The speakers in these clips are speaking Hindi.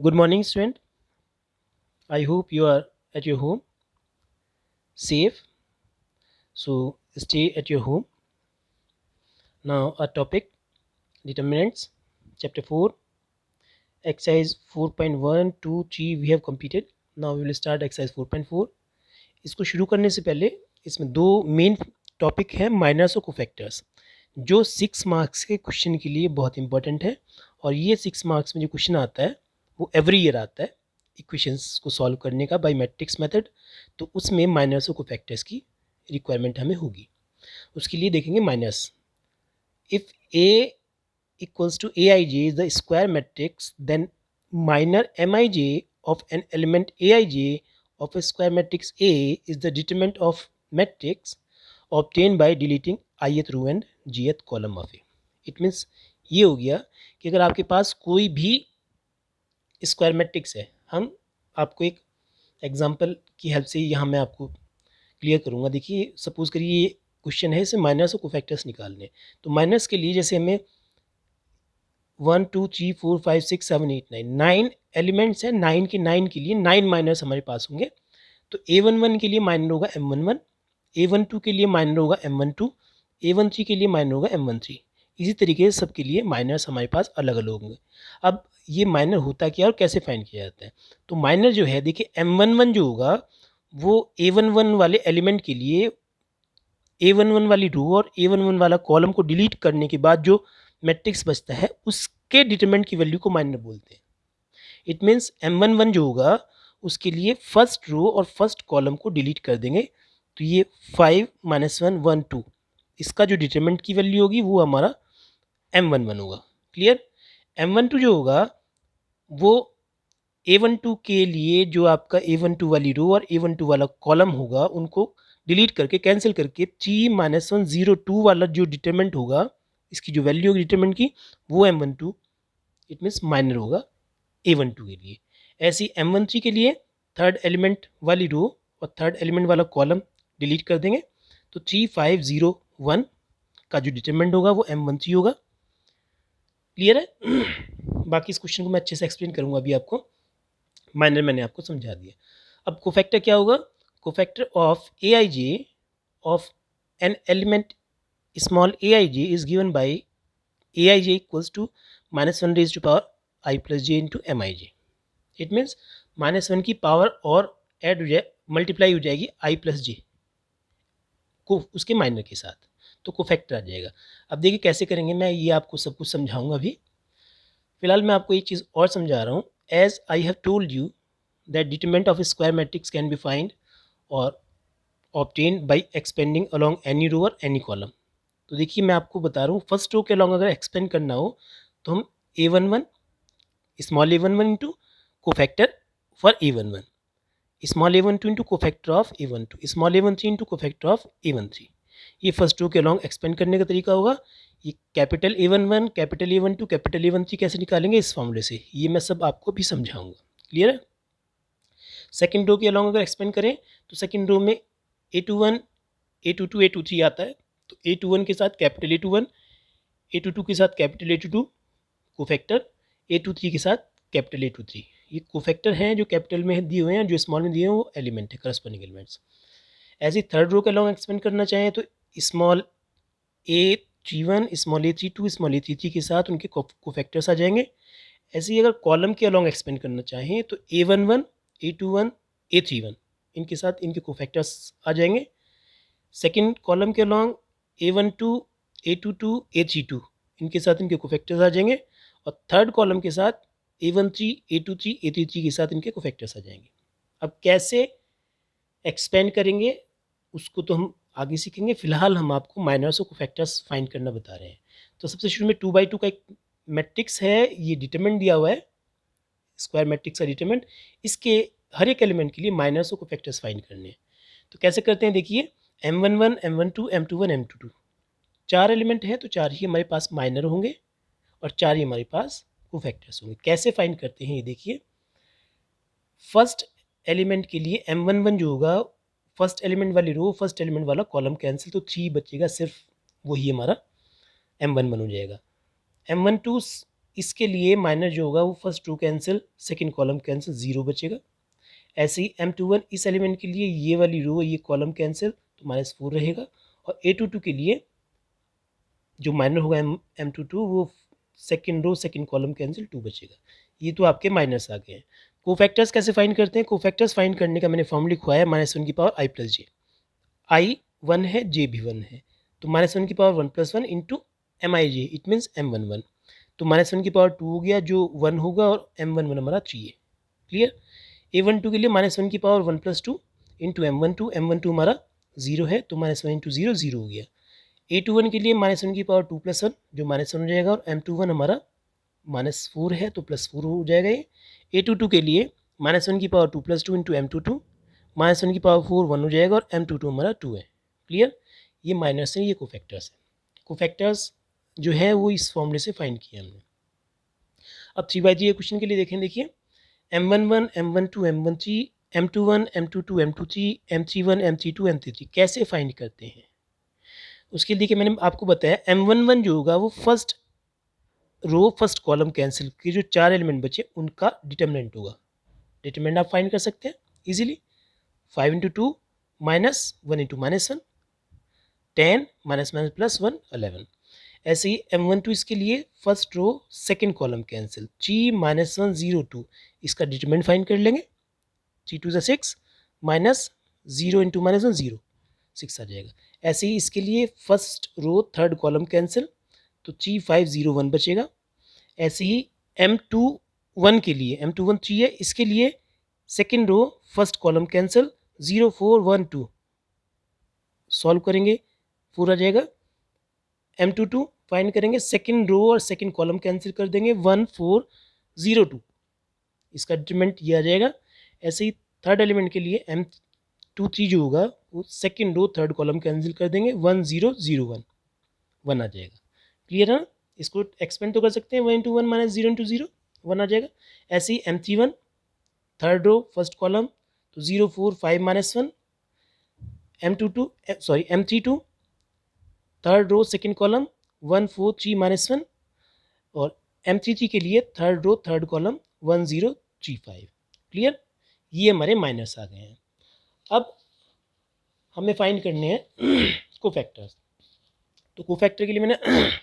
Good morning, student. I hope you are at your home, safe. So stay at your home. Now, our topic determinants, chapter 4, exercise 4.1, 2, 3 we have completed. Now we will start exercise 4.4. इसको शुरू करने से पहले इसमें दो मेन टॉपिक हैं, माइनर्स और कोफैक्टर्स, जो 6 मार्क्स के क्वेश्चन के लिए बहुत इंपॉर्टेंट है। और ये 6 मार्क्स में जो क्वेश्चन आता है वो एवरी ईयर आता है इक्वेशंस को सॉल्व करने का बाय मैट्रिक्स मेथड। तो उसमें माइनर्स और कोफैक्टर्स की रिक्वायरमेंट हमें होगी। उसके लिए देखेंगे minors. If A equals to aij is the square matrix, then minor mij of an element aij of a square matrix A is the determinant of matrix obtained by deleting ith row and jth column of A. It means ये हो गया कि अगर आपके पास कोई भी स्क्वायर मैट्रिक्स है, हम आपको एक एग्जांपल की हेल्प से यहाँ मैं आपको क्लियर करूँगा। देखिए, सपोज करिए ये क्वेश्चन है, इसे माइनस और कोफैक्टर्स निकालने। तो माइनस के लिए जैसे हमें 1 2 3 4 5 6 7 8 9 9 एलिमेंट्स हैं, 9 के 9 के लिए 9 माइनर्स हमारे पास होंगे। तो A11 के लिए माइनर होगा M11, A12 के लिए माइनर होगा M12, A13 के लिए माइनर होगा M13। इसी तरीके से सबके लिए माइनर्स हमारे पास अलग अलग होंगे। अब ये माइनर होता क्या और कैसे फाइंड किया जाता है? तो माइनर जो है, देखिए M11 जो होगा वो A11 वाले एलिमेंट के लिए A11 वाली रो और A11 वाला कॉलम को डिलीट करने के बाद जो मैट्रिक्स बचता है उसके डिटरमिनेंट की वैल्यू को माइनर बोलते हैं। इट मीन्स M11 जो होगा उसके लिए फर्स्ट रो और फर्स्ट कॉलम को डिलीट कर देंगे। तो ये 5 -1 1 2 इसका जो डिटरमिनेंट की वैल्यू होगी वो हमारा M11 होगा। क्लियर? M12 जो होगा वो A12 के लिए जो आपका A12 वाली रो और A12 वाला कॉलम होगा उनको डिलीट करके कैंसिल करके 3 -1 0 2 वाला जो डिटरमिनेंट होगा, इसकी जो वैल्यू होगी डिटरमिनेंट की, वो M12 इट मीन्स माइनर होगा A12 के लिए। ऐसे ही M13 के लिए थर्ड एलिमेंट वाली रो और थर्ड एलिमेंट वाला कॉलम डिलीट कर देंगे। तो 3 5 0 1 का जो डिटरमिनेंट होगा वो M13 होगा। क्लियर है? बाकी इस क्वेश्चन को मैं अच्छे से एक्सप्लेन करूँगा अभी आपको। माइनर मैंने आपको समझा दिया। अब कोफैक्टर क्या होगा? Cofactor of Aij of an element small Aij is given by Aij equals to -1 raise to power I plus j into Mij। It means -1 की पावर और ऐड हो जाए, मल्टीप्लाई हो जाएगी I प्लस जे को उसके माइनर के साथ, तो कोफैक्टर आ जाएगा। अब देखिए कैसे करेंगे, मैं ये आपको सब कुछ समझाऊंगा अभी। फिलहाल मैं आपको एक चीज़ और समझा रहा हूँ। As I have told you that determinant of square matrix can be find or obtain by expanding along any row or any column. तो देखिए मैं आपको बता रहा हूँ, फर्स्ट रो के अलॉन्ग अगर एक्सपेंड करना हो तो हम A11 small A11 into cofactor for A11, small A12 into cofactor of A12, small A13 into cofactor of A13। ये फर्स्ट रो के अलॉन्ग एक्सपेंड करने का तरीका होगा। ये capital A11 capital A12 capital A13 कैसे निकालेंगे इस फॉर्मूले से, ये मैं सब आपको भी समझाऊंगा। क्लियर है? सेकेंड रो के अलॉन्ग अगर एक्सपेंड करें तो सेकेंड रो में A21 A22 A23 आता है। तो A21 के साथ कैपिटल A21, A22 के साथ कैपिटल A22 कोफैक्टर, A23 के साथ कैपिटल A23। ये कोफैक्टर हैं जो कैपिटल में दिए हुए हैं, जो स्मॉल में दिए हैं वो एलिमेंट है, करस्पॉन्डिंग एलिमेंट्स। ऐसे ही थर्ड रो के अलॉन्ग एक्सपेंड करना चाहें तो small A31 small A32 small A33 के साथ उनके कोफैक्टर्स आ जाएंगे। ऐसे ही अगर कॉलम के अलॉन्ग एक्सपेंड करना चाहें तो A11 A21 A31 इनके साथ इनके कोफैक्टर्स आ जाएंगे। सेकेंड कॉलम के अलॉन्ग A12 A22 A32 इनके साथ इनके कोफैक्टर्स आ जाएंगे। और थर्ड कॉलम के साथ A13 A23 A33 के साथ इनके कोफैक्टर्स आ जाएंगे। अब कैसे एक्सपेंड करेंगे उसको तो हम आगे सीखेंगे। फिलहाल हम आपको माइनर्स और कोफैक्टर्स फाइंड करना बता रहे हैं। तो सबसे शुरू में 2/2 का एक मैट्रिक्स है, ये डिटरमिनेंट दिया हुआ है, स्क्वायर मैट्रिक्स का डिटरमिनेंट। इसके हर एक एलिमेंट के लिए माइनर्स और कोफैक्टर्स फाइंड करने हैं। तो कैसे करते हैं, देखिए M11 M12 M21 M22 चार एलिमेंट हैं तो चार ही हमारे पास माइनर होंगे और चार ही हमारे पास कोफैक्टर्स होंगे। कैसे फाइंड करते हैं ये देखिए। फर्स्ट एलिमेंट के लिए M11 जो होगा, फर्स्ट एलिमेंट वाली रो फर्स्ट एलिमेंट वाला कॉलम कैंसिल, तो 3 बचेगा, सिर्फ वही हमारा M11 हो जाएगा। M12 इसके लिए माइनस जो होगा वो first row cancel, second column cancel, 0 बचेगा। ऐसे ही M21 इस एलिमेंट के लिए ये वाली रो ये कॉलम कैंसिल तो -4 रहेगा, और A22 के लिए जो माइनर होगा M22 वो second row second column cancel 2 बचेगा। ये तो आपके माइनस आ गए हैं। कोफैक्टर्स कैसे फाइंड करते हैं? कोफैक्टर्स फाइंड करने का मैंने फॉर्म लिखवाया है -1 की power i plus J. i 1 है, j भी 1 है, तो -1 की power 1 + 1 into MIJ, it means M11। तो -1 की पावर 2 हो गया जो 1 होगा, और M11 हमारा 3 है। क्लियर? A12 के लिए -1 की पावर 1 + 2 इंटू M12 हमारा 0 है, तो -1 इंटू 0 0 हो गया। A21 के लिए -1 की पावर 2 + 1 जो -1 हो जाएगा, और M21 हमारा -4 है तो +4 हो जाएगा ये। A22 के लिए -1 की पावर 2 + 2 इंटू M22, -1 की पावर 4 1 हो जाएगा, और M22 हमारा 2 है। क्लियर? ये माइनस है, ये कोफैक्टर्स है। कोफैक्टर्स जो है वो इस फॉर्मूले से फाइंड किया हमने। अब 3/3 क्वेश्चन के लिए देखें, देखिए M11 M12 M13 M21 M22 M23 M31 M32 M33 कैसे फाइंड करते हैं? उसके लिए देखिए मैंने आपको बताया M11 जो होगा वो first row first column cancel के जो 4 एलिमेंट बचे उनका डिटर्मिनेंट होगा। डिटर्मिनेंट आप फाइंड कर सकते हैं इजीली। 5 into 2 -1 into -1 10 -+1 11। ऐसे ही M12 इसके लिए first row second column cancel 3 -1 0 2, इसका डिटर्मिनेंट फाइंड कर लेंगे। 3 2 6 -0 इंटू -1 0 6 आ जाएगा। ऐसे ही इसके लिए first row third column cancel तो 3 5 0 1 बचेगा। ऐसे ही M21 के लिए M21 3 है, इसके लिए second row first column cancel 0 4 1 2 solve करेंगे 4 आ जाएगा। M22 फाइंड करेंगे, सेकेंड रो और सेकेंड कॉलम कैंसिल कर देंगे 1 4 0 2, इसका डिटरमिनेंट ये आ जाएगा। ऐसे ही थर्ड एलिमेंट के लिए M23 जो होगा वो second row third column cancel कर देंगे 1 0 0 1 1 आ जाएगा। क्लियर है ना? इसको एक्सपेंड तो कर सकते हैं 1 इंटू 1 -0 इंटू 0 1 आ जाएगा। ऐसे ही M31 third row first column तो 0 4 5 -1 M32 third row second column 1 4 3 -1, और M33 के लिए third row third column 1 0 3 5। Clear? ये हमारे माइनस आ गए हैं। अब हमें फाइंड करने हैं कोफैक्टर्स। तो कोफैक्टर के लिए मैंने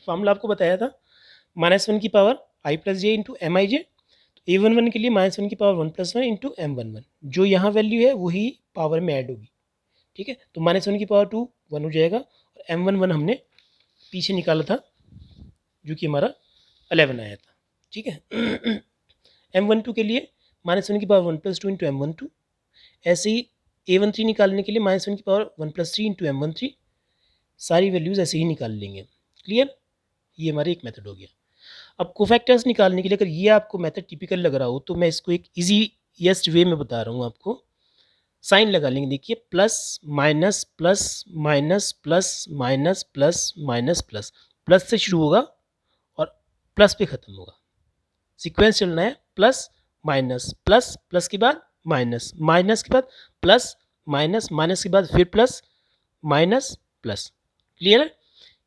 फॉर्मूला आपको बताया था -1 की power i plus J into MIJ। तो A11 के लिए -1 की पावर 1 + 1 इंटू M11, जो यहाँ वैल्यू है वही पावर में ऐड होगी। ठीक है, तो -1 की पावर 2 1 हो जाएगा, और M11 हमने पीछे निकाला था जो कि हमारा 11 आया था। ठीक है M12 के लिए -1 की पावर 1 + 2 इंटू M12। ऐसे ही A13 निकालने के लिए -1 की पावर 1 + 3 इंटू M13। सारी वैल्यूज़ ऐसे ही निकाल लेंगे। क्लियर? ये हमारा एक मेथड हो गया। अब कोफैक्टर्स निकालने के लिए अगर ये आपको मेथड टिपिकल लग रहा हो तो मैं इसको एक ईजीएस्ट वे में बता रहा हूँ आपको। साइन लगा लेंगे, देखिए plus minus plus minus plus minus plus minus plus, plus से शुरू होगा और प्लस पे ख़त्म होगा। सीक्वेंस चलना है प्लस माइनस प्लस, प्लस के बाद माइनस, माइनस के बाद प्लस, माइनस, माइनस के बाद फिर प्लस, माइनस, प्लस। क्लियर है?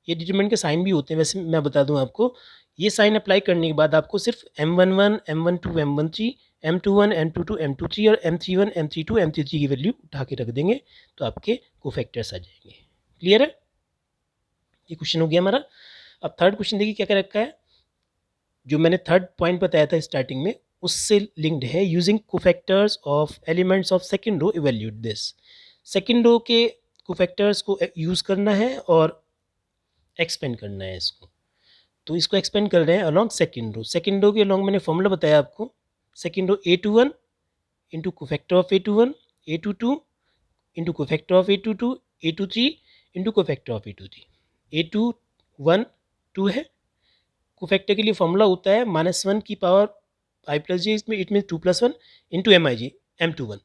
ये डिटरमिनेंट के साइन भी होते हैं, वैसे मैं बता दूं आपको। ये साइन अप्लाई करने के बाद आपको सिर्फ M11 M12 M13 M21 M22 M23 और M31 M32 M33 की वैल्यू उठा के रख देंगे तो आपके कोफैक्टर्स आ जाएंगे। क्लियर है? ये क्वेश्चन हो गया हमारा। अब थर्ड क्वेश्चन देखिए क्या क्या रखा है। जो मैंने थर्ड पॉइंट बताया था स्टार्टिंग में उससे लिंक्ड है। Using cofactors of elements of second row evaluate this. Second row के कोफैक्टर्स को यूज़ करना है और एक्सपेंड करना है इसको। तो इसको एक्सपेंड कर रहे हैं along second row. Second row के अलॉन्ग मैंने फॉर्मूला बताया आपको। Second row A21 into cofactor of A21, A22 into cofactor of A22, A23 into cofactor of A23। A21 2 है। कोफैक्टर के लिए फॉर्मूला होता है -1 की पावर i प्लस जे, इसमें it mean 2 + 1 into MIJ M21।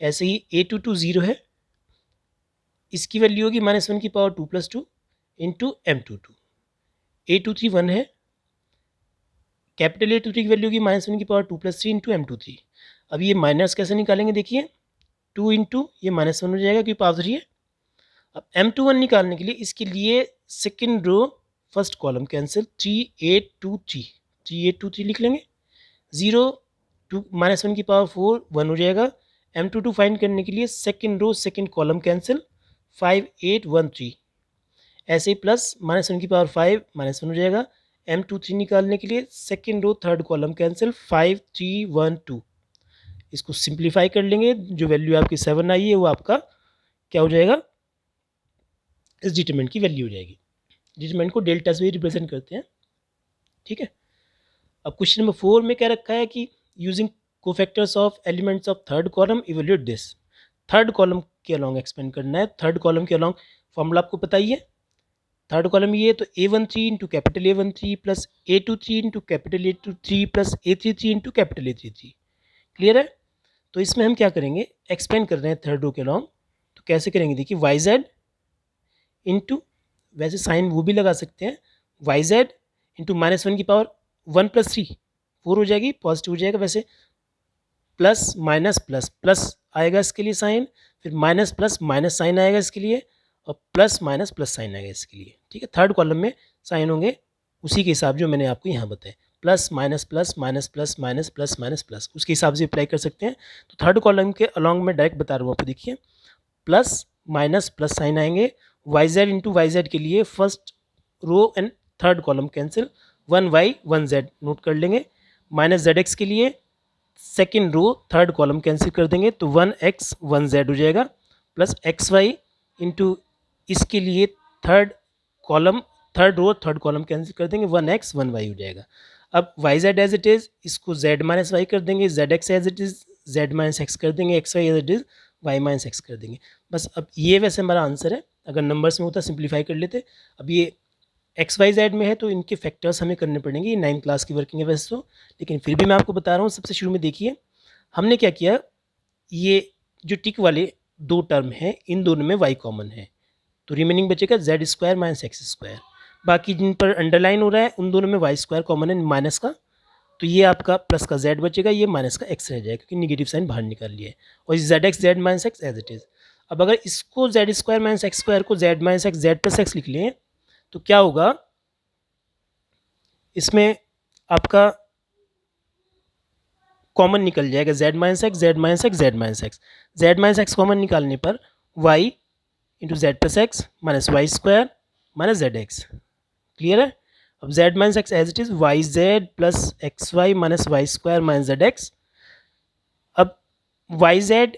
ऐसे ही A22 0 है, इसकी वैल्यू होगी -1 की पावर 2 + 2 इंटू M22। A23 1 है, कैपिटल A23 की वैल्यू होगी -1 की पावर 2 + 3 इंटू M23। अब ये माइनस कैसे निकालेंगे, देखिए 2 इंटू ये -1 हो जाएगा क्योंकि पावर 3 है। अब M21 निकालने के लिए इसके लिए second row first column cancel 3 8 2 3 3823 लिख लेंगे। 0 टू -1 की पावर 4 1 हो जाएगा। M22 फाइंड करने के लिए second row second column cancel 5813, ऐसे ही प्लस -1 की पावर 5 -1 हो जाएगा। M23 निकालने के लिए second row third column cancel 5312, इसको सिंप्लीफाई कर लेंगे, जो वैल्यू आपकी 7 आई है वो आपका क्या हो जाएगा, इस डिटरमिनेंट की वैल्यू हो जाएगी। डिटरमिनेंट को डेल्टा से भी रिप्रेजेंट करते हैं, ठीक है। अब क्वेश्चन नंबर 4 में क्या रखा है कि using cofactors of elements of third column evaluate this. Third column के अलॉन्ग एक्सपेंड करना है। थर्ड कॉलम के अलॉन्ग फॉर्मूला आपको पता ही है। थर्ड कॉलम ये है तो A13 into capital A13 plus A23 into capital A23 plus A33 into capital A33। Clear है। तो इसमें हम क्या करेंगे, एक्सपेंड कर रहे हैं थर्ड रो के अलॉन्ग, तो कैसे करेंगे देखिए, वाई जेड इंटू, वैसे साइन वो भी लगा सकते हैं, वाई जेड इंटू -1 की पावर 1 + 3 4 हो जाएगी, पॉजिटिव हो जाएगा वैसे, प्लस माइनस प्लस प्लस आएगा इसके लिए साइन, फिर माइनस प्लस माइनस साइन आएगा इसके लिए, और प्लस माइनस प्लस साइन आएगा इसके लिए, ठीक है। थर्ड कॉलम में साइन होंगे उसी के हिसाब जो मैंने आपको यहाँ बताया, plus minus plus minus plus minus plus minus plus, उसके हिसाब से अप्लाई कर सकते हैं। तो थर्ड कॉलम के अलॉन्ग में डायरेक्ट बता रहा हूँ आपको, देखिए प्लस माइनस प्लस साइन आएंगे, Y Z into Y Z के लिए first row and third column cancel, 1y 1z note कर लेंगे, माइनस जेड एक्स के लिए second row third column cancel कर देंगे तो 1x 1z हो जाएगा, प्लस एक्स वाई इंटू इसके लिए third column third row third column cancel कर देंगे, 1x 1y हो जाएगा। अब Y Z as it is, इसको z माइनस वाई कर देंगे, Z X as it is z minus X कर देंगे, X Y as it is Y minus X कर देंगे। बस अब ये वैसे हमारा आंसर है, अगर नंबर्स में होता सिंप्लीफाई कर लेते। अब ये एक्स वाई जेड में है तो इनके फैक्टर्स हमें करने पड़ेंगे, ये 9th क्लास की वर्किंग है वैसे तो, लेकिन फिर भी मैं आपको बता रहा हूँ। सबसे शुरू में देखिए हमने क्या किया, ये जो टिक वाले दो टर्म हैं इन दोनों में y कॉमन है, तो रिमेनिंग बचेगा z² माइनस x²। बाकी जिन पर अंडरलाइन हो रहा है उन दोनों में y² कॉमन है माइनस का, तो ये आपका प्लस का z बचेगा, ये माइनस का x रह जाएगा क्योंकि निगेटिव साइन बाहर निकाल लिया है, और zx z minus X as it is. अब अगर इसको z² माइनस x² को z minus X z plus X लिख लें तो क्या होगा, इसमें आपका कॉमन निकल जाएगा z minus X z minus X z minus X, z minus X common निकालने पर y into Z plus X minus y² minus Z X. Clear है। अब z minus X as it is Y Z plus X Y minus y² minus Z X. अब वाई जेड